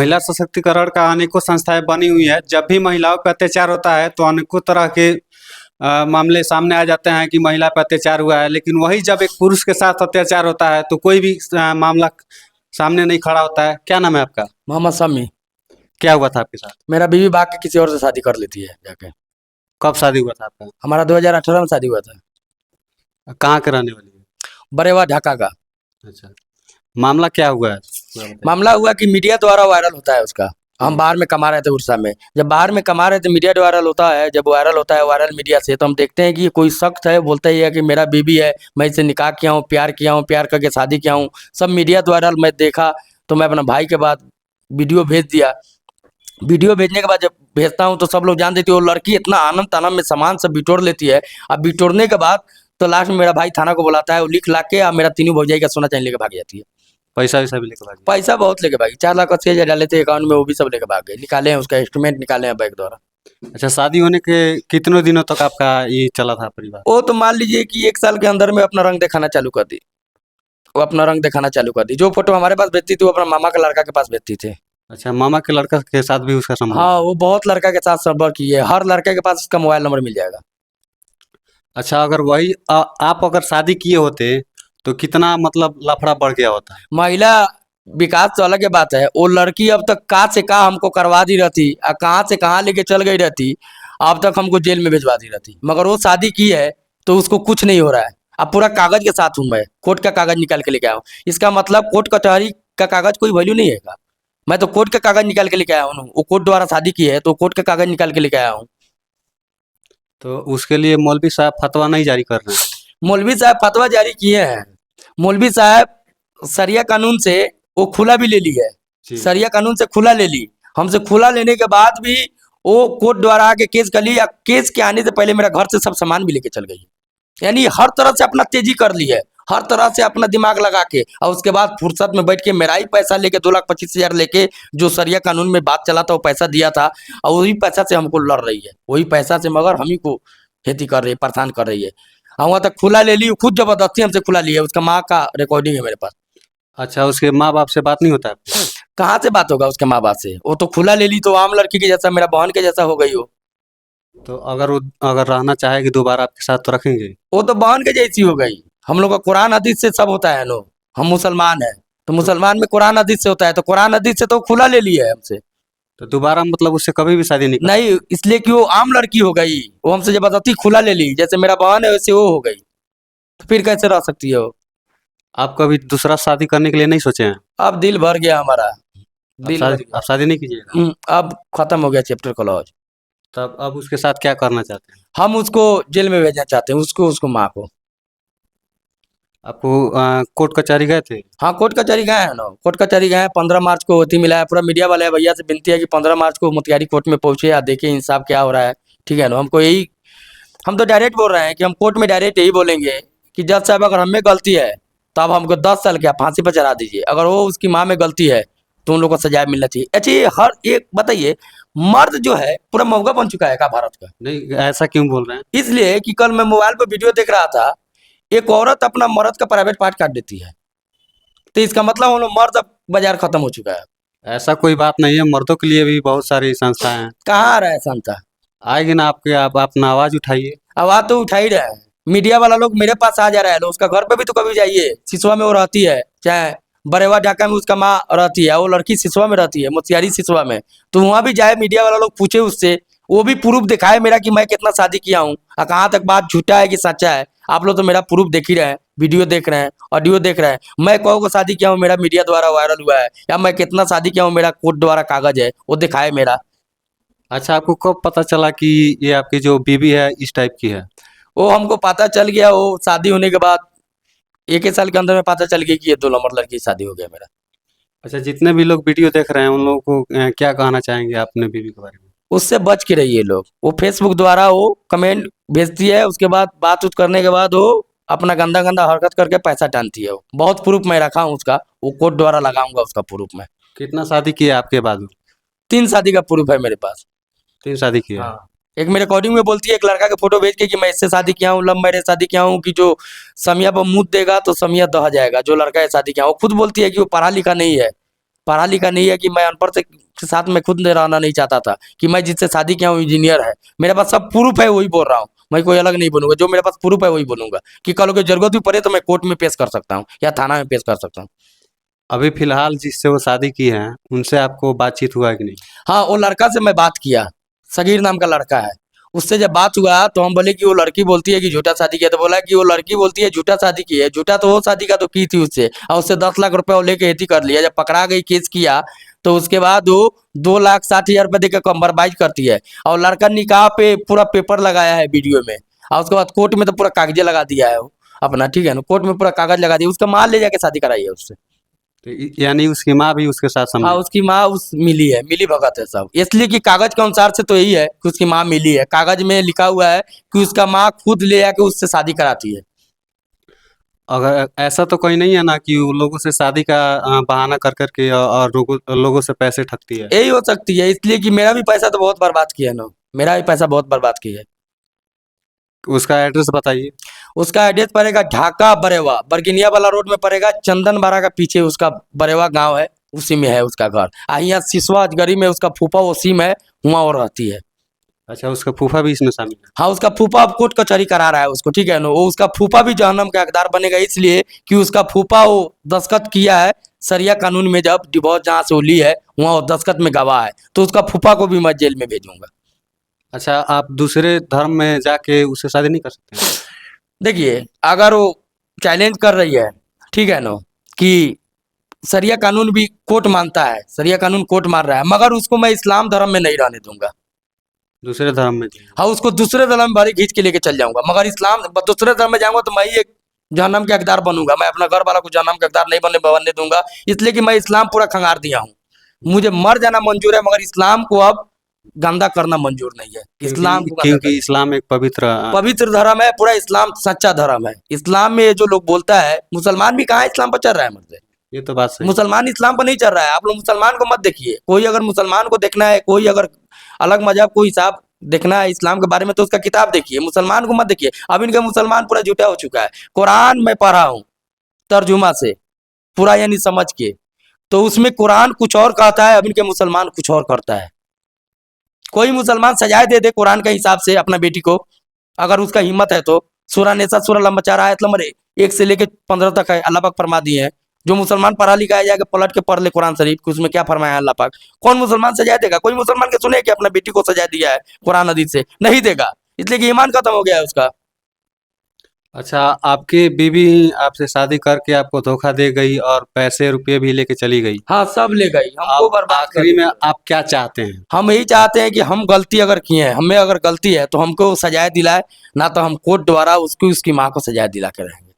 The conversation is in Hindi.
महिला सशक्तिकरण का अनेकों संस्थाएं बनी हुई है। जब भी महिलाओं पर अत्याचार होता है तो अनेकों तरह के मामले सामने आ जाते हैं कि महिला पर अत्याचार हुआ है, लेकिन वही जब एक पुरुष के साथ अत्याचार होता है तो कोई भी मामला सामने नहीं खड़ा होता है। क्या नाम है आपका? मोहम्मद शमी। क्या हुआ था आपके साथ? मेरा बीवी भाग के किसी और से शादी कर लेती है जाके। कब शादी हुआ था आपका? हमारा 2018 में शादी हुआ था। कहाँ के रहने वाली है? बरेवा ढाका का। अच्छा, मामला क्या हुआ है पूरा बताइए। मामला हुआ कि मीडिया द्वारा वायरल होता है उसका। हम बाहर में कमा रहे थे उड़ीसा में। जब बाहर में कमा रहे थे मीडिया वायरल होता है, जब वायरल होता है वायरल मीडिया से, तो हम देखते हैं कि कोई शख्स है बोलता ही है कि मेरा बीवी है, मैं इससे निकाह किया हूँ, प्यार करके शादी किया हूँ। सब मीडिया द्वारा मैं देखा तो मैं अपना भाई के बाद वीडियो भेज दिया। वीडियो भेजने के बाद जब भेजता हूँ तो सब लोग जान देते हो, लड़की इतना आनंद तानंद में सामान सब बिटोर लेती है। अब बिटोरने के बाद तो लास्ट में मेरा भाई थाना को बुलाता है, वो लिख ला के अब मेरा तीनों भौजाई का सोना चांदी लेके भाग जाती है। पैसा वैसा भी लेकर भागी? पैसा बहुत लेके भागी, 4,80,000 डाले थे अकाउंट में, वो भी सब लेके भाग गए। निकाले हैं, उसका इंस्ट्रूमेंट निकाले हैं बैंक द्वारा। अच्छा, शादी होने के कितनों दिनों तक आपका ये चला था परिवार? वो तो मान लीजिए कि 1 साल के अंदर में अपना रंग दिखाना चालू कर दी। वो अपना रंग दिखाना चालू कर दी। जो फोटो हमारे पास भेजती थी वो अपना मामा का लड़का के पास भेजती थी। अच्छा, मामा के लड़का के साथ भी उसका संबंध? हाँ, वो बहुत लड़का के साथ संपर्क किए। हर लड़के के पास उसका मोबाइल नंबर मिल जाएगा। अच्छा, अगर वही आप अगर शादी किए होते तो कितना मतलब लफड़ा बढ़ गया होता? महिला विकास तो अलग बात है। वो लड़की अब तक कहाँ से कहाँ हमको करवा दी रहती, कहाँ से कहाँ लेके चल गई रहती, अब तक हमको जेल में भिजवा दी रहती। मगर वो शादी की है तो उसको कुछ नहीं हो रहा है। अब पूरा कागज के साथ हूँ मैं, कोर्ट का कागज निकाल के लेके आया हूँ। इसका मतलब कोर्ट कचहरी का कागज कोई वैल्यू नहीं है। मैं तो कोर्ट का कागज निकाल के लेके आया हूँ। वो कोर्ट द्वारा शादी की है तो कोर्ट का कागज निकाल के लेके आया हूँ। तो उसके लिए मौलवी साहब फतवा नहीं जारी कर रहे हैं? मौलवी साहब फतवा जारी किए हैं। मौलवी साहब सरिया कानून से वो खुला भी ले ली है। जी। सरिया कानून से खुला ले ली। हमसे खुला लेने के बाद भी वो कोर्ट द्वारा आके केस कर ली। केस के आने से पहले मेरा घर से सब सामान भी लेके चल गई। यानी हर तरह से अपना तेजी कर ली है, हर तरह से अपना दिमाग लगा के। और उसके बाद फुर्सत में बैठ के मेरा ही पैसा लेके 2,25,000 लेके, जो सरिया कानून में बात चला था वो पैसा दिया था, और वही पैसा से हमको लड़ रही है। वही पैसा से मगर हम ही को खेती कर रही है, परेशान कर रही है। और वहाँ तक खुला ले ली, खुद जबरदस्ती हमसे खुला ली है। उसका माँ का रिकॉर्डिंग है मेरे पास। अच्छा, उसके माँ बाप से बात नहीं होता आपको? कहाँ से बात होगा उसके माँ बाप से? वो तो खुला ले ली तो आम लड़की के जैसा, मेरा बहन के जैसा हो गई हो। तो अगर रहना चाहेगी दोबारा आपके साथ तो रखेंगे? वो तो बहन के जैसी हो गई। हम लोग का कुरान हदीस से सब होता है। लोग हम मुसलमान हैं तो मुसलमान में कुरान हदीस से होता है, तो कुरान हदीस से तो खुला ले लिया है हमसे। तो दोबारा मतलब उससे कभी भी शादी नहीं कर? नहीं, इसलिए कि वो आम लड़की हो गई। वो हमसे जबरदस्ती खुला ले ली। जैसे मेरा बहन है वैसे वो हो गई, तो फिर कैसे रह सकती है वो? आप कभी दूसरा शादी करने के लिए नहीं सोचे हैं? अब दिल भर गया हमारा, दिल भर गया। आप शादी नहीं कीजिएगा? अब खत्म हो गया चैप्टर क्लोज। तब अब उसके साथ क्या करना चाहते हैं? हम उसको जेल में भेजना चाहते हैं, उसको माँ को। आपको कोर्ट कचहरी गए थे? हाँ, कोर्ट कचहरी गए हैं ना। कोर्ट कचहरी गए हैं। 15 मार्च को होती मिला है। पूरा मीडिया वाले भैया से विनती है कि 15 मार्च को मोतिहारी कोर्ट में पहुंचे या देखें इंसाफ क्या हो रहा है। ठीक है ना? हमको यही, हम तो डायरेक्ट बोल रहे हैं कि हम कोर्ट में डायरेक्ट यही बोलेंगे कि जज साहब अगर हमें गलती है तो आप हमको 10 साल क्या फांसी पर चढ़ा दीजिए। अगर वो उसकी माँ में गलती है तो उन लोगों को सजा मिलना चाहिए। अच्छा, ये हर एक बताइए, मर्द जो है पूरा मौका बन चुका है का भारत का? नहीं, ऐसा क्यों बोल रहे हैं? इसलिए कि कल मैं मोबाइल पर वीडियो देख रहा था, एक औरत अपना मर्द का प्राइवेट पार्ट काट देती है। तो इसका मतलब हम लोग मर्द अब बाजार खत्म हो चुका है। ऐसा कोई बात नहीं है, मर्दों के लिए भी बहुत सारी संस्थाएं हैं। कहाँ आ रहा है संता? आएगी ना आपके, आप अपना आवाज उठाइए। आवाज तो उठा ही रहे हैं। मीडिया वाला लोग मेरे पास आ जा रहा है। लोग उसका घर पे भी तो कभी जाइए, सिसवा में वो रहती है, चाहे बरेवा ढाका में उसका माँ रहती है, वो लड़की सिसवा में रहती है, मोतिहारी सिसवा में। तो वहाँ भी जाए, मीडिया वाला लोग पूछे उससे, वो भी प्रूफ दिखाए मेरा कि मैं कितना शादी किया हूँ और कहाँ तक बात झूठा है कि सच्चा है। आप लोग तो मेरा प्रूफ देख ही रहे हैं, वीडियो देख रहे हैं, ऑडियो देख रहे हैं। मैं कहो को शादी किया हूँ मेरा मीडिया द्वारा वायरल हुआ है, या मैं कितना शादी किया हूँ मेरा कोर्ट द्वारा कागज है, वो दिखाए मेरा। अच्छा, आपको कब पता चला कि ये आपकी जो बीवी है इस टाइप की है? वो हमको पता चल गया, वो शादी होने के बाद 1 साल के अंदर में पता चल गया कि ये 2 नंबर लड़की शादी हो गया मेरा। अच्छा, जितने भी लोग वीडियो देख रहे हैं उन लोगों को क्या कहना चाहेंगे अपने बीवी के बारे में? उससे बच के रहिए लोग। वो फेसबुक द्वारा वो कमेंट भेजती है, उसके बाद बात उत करने के बाद वो अपना गंदा गंदा हरकत करके पैसा टानती है। वो बहुत प्रूफ मैं रखा हूँ उसका, वो कोर्ट द्वारा लगाऊंगा उसका प्रूफ मैं। कितना शादी किया आपके बाद? 3 शादी का प्रूफ है मेरे पास। 3 शादी किया? हाँ। एक मेरे रिकॉर्डिंग में बोलती है, एक लड़का के फोटो भेज के कि मैं इससे शादी किया हूँ, लव मैरिज शादी किया हूँ, कि जो समिया पर मुँह देगा तो समिया दह जाएगा। जो लड़का है शादी किया, वो खुद बोलती है कि वो पढ़ा लिखा नहीं है, पढ़ा लिखा नहीं है कि मैं अनपढ़ से के साथ मैं खुद रहना नहीं चाहता था कि मैं जिससे शादी किया हूँ इंजीनियर है। मेरे पास सब प्रूफ है, वही बोल रहा हूँ। मैं कोई अलग नहीं बोलूंगा, जो मेरे पास प्रूफ है वही बोलूंगा कि कल को जरूरत भी पड़े तो मैं कोर्ट में पेश कर सकता हूँ या थाना में पेश कर सकता हूँ। अभी फिलहाल जिससे वो शादी की है उनसे आपको बातचीत हुआ है कि नहीं? हाँ, वो लड़का से मैं बात किया, सगीर नाम का लड़का है। उससे जब बात हुआ तो हम बोले कि वो लड़की बोलती है कि झूठा शादी किया, तो बोला कि वो लड़की बोलती है झूठा शादी की है। झूठा तो वो शादी का तो की थी उससे, और उससे 10 लाख रुपए वो लेके हेती कर लिया। जब पकड़ा गई, केस किया, तो उसके बाद वो 2,60,000 रुपये देकर कंप्रोमाइज करती है। और लड़का निकाह पे पूरा पेपर लगाया है वीडियो में, और उसके बाद कोर्ट में तो पूरा कागजे लगा दिया है वो अपना, ठीक है ना, कोर्ट में पूरा कागज लगा दिया, उसका माल ले जाके शादी कराई है उससे। तो यानी उसकी माँ भी उसके साथ हाँ, समझे? उसकी माँ उस मिली है, मिली भगत है सब, इसलिए कि कागज के अनुसार से तो यही है कि उसकी माँ मिली है। कागज में लिखा हुआ है कि उसका माँ खुद ले आके उससे शादी कराती है। अगर ऐसा तो कोई नहीं है ना कि वो लोगों से शादी का बहाना कर करके और लोगों से पैसे ठगती है? यही हो सकती है, इसलिए कि मेरा भी पैसा तो बहुत बर्बाद किया है ना, मेरा भी पैसा बहुत बर्बाद किया है। उसका एड्रेस बताइए। उसका एड्रेस पड़ेगा ढाका बरेवा, बरगिनिया वाला रोड में पड़ेगा, चंदन बारा का पीछे उसका बरेवा गांव है, उसी में है उसका घर। यहाँ सिसवा अजगरी में उसका फूफा वसीम है, वहाँ वो रहती है। अच्छा, उसका फूफा भी इसमें शामिल है? हाँ, उसका फूफा अब कोर्ट कचहरी करा रहा है उसको, ठीक है ना। वो उसका फूफा भी जहन्नम का हकदार बनेगा, इसलिए कि उसका फूफा वो दस्तखत किया है सरिया कानून में, जब डिवोर्स जहाँ से वो ली है वहाँ वो दस्तखत में गवाह है, तो उसका फूफा को भी मैं जेल में भेजूंगा। अच्छा, आप दूसरे धर्म में जाके उससे शादी नहीं कर सकते हैं? देखिए, अगर वो चैलेंज कर रही है, ठीक है ना, कि सरिया कानून भी कोर्ट मानता है, सरिया कानून कोर्ट मान रहा है, मगर उसको मैं इस्लाम धर्म में नहीं रहने दूंगा। दूसरे धर्म में जाइए। हाँ, उसको दूसरे धर्म में भरी खींच के लेके चल जाऊंगा, मगर इस्लाम दूसरे धर्म में जाऊंगा तो मैं ही एक जहन्नम के हकदार बनूंगा। मैं अपना घर वाला को जहन्नम के हकदार नहीं बनने दूंगा, इसलिए कि मैं इस्लाम पूरा खंगार दिया हूँ। मुझे मर जाना मंजूर है, मगर इस्लाम को अब गंदा करना मंजूर नहीं है। इस्लाम को गंदा क्योंकि इस्लाम एक पवित्र पवित्र धर्म है, पूरा इस्लाम सच्चा धर्म है। इस्लाम में ये जो लोग बोलता है, मुसलमान भी कहाँ इस्लाम पर चल रहा है मर्द? ये तो बात सही है। मुसलमान इस्लाम पर नहीं चल रहा है। आप लोग मुसलमान को मत देखिए, कोई अगर मुसलमान को देखना है, कोई अगर अलग मजहब को हिसाब देखना है इस्लाम के बारे में, तो उसका किताब देखिए, मुसलमान को मत देखिए। अब इनका मुसलमान पूरा झूठा हो चुका है। कुरान मैं पढ़ा हूँ तर्जुमा से पूरा, यानी समझ के, तो उसमें कुरान कुछ और कहता है, अब इनके मुसलमान कुछ और करता है। कोई मुसलमान सजाए दे दे कुरान के हिसाब से अपना बेटी को, अगर उसका हिम्मत है तो। सूरह निसा सूरह नंबर 4 आयत नंबर 1 से लेके 15 तक है, अल्लाह पाक फरमा दिए हैं। जो मुसलमान पढ़ा लिखा है जाके पलट के पढ़ ले कुरान शरीफ कि उसमें क्या फरमाया है अल्लाह पाक। कौन मुसलमान सजा देगा? कोई मुसलमान के सुने कि अपना बेटी को सजा दिया है कुरान हदीस से? नहीं देगा, इसलिए कि ईमान खत्म हो गया है उसका। अच्छा, आपकी बीवी आपसे शादी करके आपको धोखा दे गई और पैसे रुपये भी लेके चली गई। हाँ, सब ले गई, हमको आप बर्बाद कर आखिरी में दिया। आप क्या चाहते हैं? हम यही चाहते हैं कि हम गलती अगर किए हैं, हमें अगर गलती है तो हमको सजाए दिलाए, ना तो हम कोर्ट द्वारा उसकी उसकी माँ को सजाए दिला के रहेंगे।